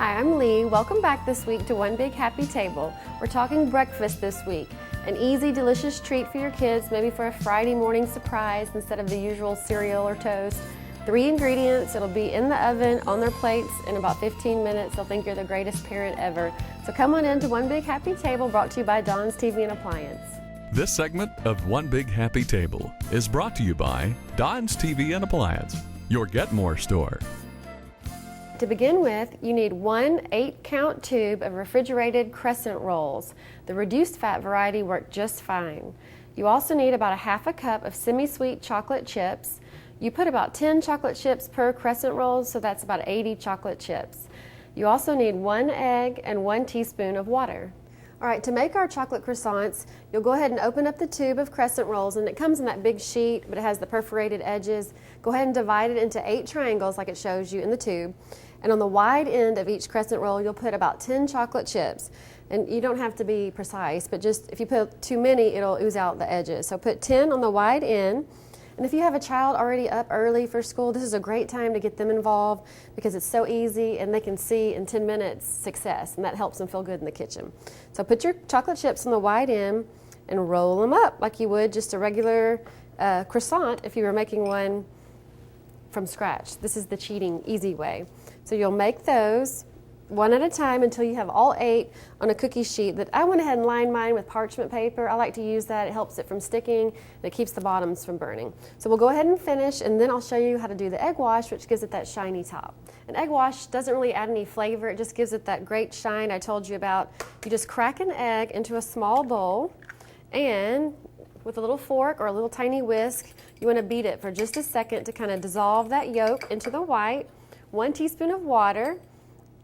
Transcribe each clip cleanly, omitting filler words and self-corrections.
Hi, I'm Lee. Welcome back this week to One Big Happy Table. We're talking breakfast this week. An easy, delicious treat for your kids, maybe for a Friday morning surprise instead of the usual cereal or toast. 3 ingredients, it'll be in the oven on their plates in about 15 minutes. They'll think you're the greatest parent ever. So come on in to One Big Happy Table, brought to you by Don's TV and Appliance. This segment of One Big Happy Table is brought to you by Don's TV and Appliance, your Get More store. To begin with, you need 1 8-count tube of refrigerated crescent rolls. The reduced fat variety work just fine. You also need about 1/2 cup of semi-sweet chocolate chips. You put about 10 chocolate chips per crescent roll, so that's about 80 chocolate chips. You also need 1 egg and 1 teaspoon of water. All right, to make our chocolate croissants, you'll go ahead and open up the tube of crescent rolls, and it comes in that big sheet, but it has the perforated edges. Go ahead and divide it into 8 triangles like it shows you in the tube. And on the wide end of each crescent roll, you'll put about 10 chocolate chips. And you don't have to be precise, but just if you put too many, it'll ooze out the edges. So put 10 on the wide end. And if you have a child already up early for school, this is a great time to get them involved because it's so easy and they can see in 10 minutes success, and that helps them feel good in the kitchen. So put your chocolate chips on the wide end and roll them up like you would just a regular croissant if you were making one from scratch. This is the cheating, easy way. So you'll make those one at a time until you have all 8 on a cookie sheet. That I went ahead and lined mine with parchment paper. I like to use that. It helps it from sticking and it keeps the bottoms from burning. So we'll go ahead and finish, and then I'll show you how to do the egg wash, which gives it that shiny top. An egg wash doesn't really add any flavor. It just gives it that great shine I told you about. You just crack an egg into a small bowl, and with a little fork or a little tiny whisk, you want to beat it for just a second to kind of dissolve that yolk into the white. 1 teaspoon of water,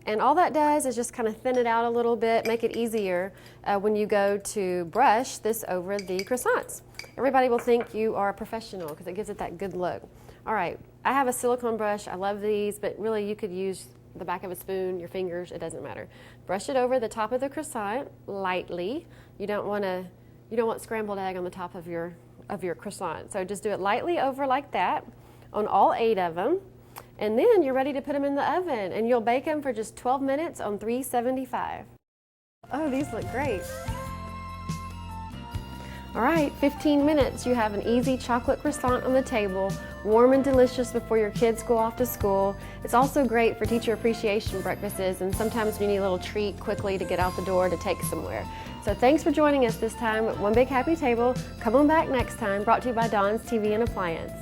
and all that does is just kind of thin it out a little bit, make it easier when you go to brush this over the croissants. Everybody will think you are a professional because it gives it that good look. All right, I have a silicone brush. I love these, but really you could use the back of a spoon, your fingers, it doesn't matter. Brush it over the top of the croissant lightly. You don't want scrambled egg on the top of your croissant. So just do it lightly over like that on all 8 of them. And then you're ready to put them in the oven, and you'll bake them for just 12 minutes on 375. Oh, these look great. All right, 15 minutes, you have an easy chocolate croissant on the table, warm and delicious before your kids go off to school. It's also great for teacher appreciation breakfasts, and sometimes you need a little treat quickly to get out the door to take somewhere. So thanks for joining us this time at One Big Happy Table. Come on back next time, brought to you by Don's TV and Appliance.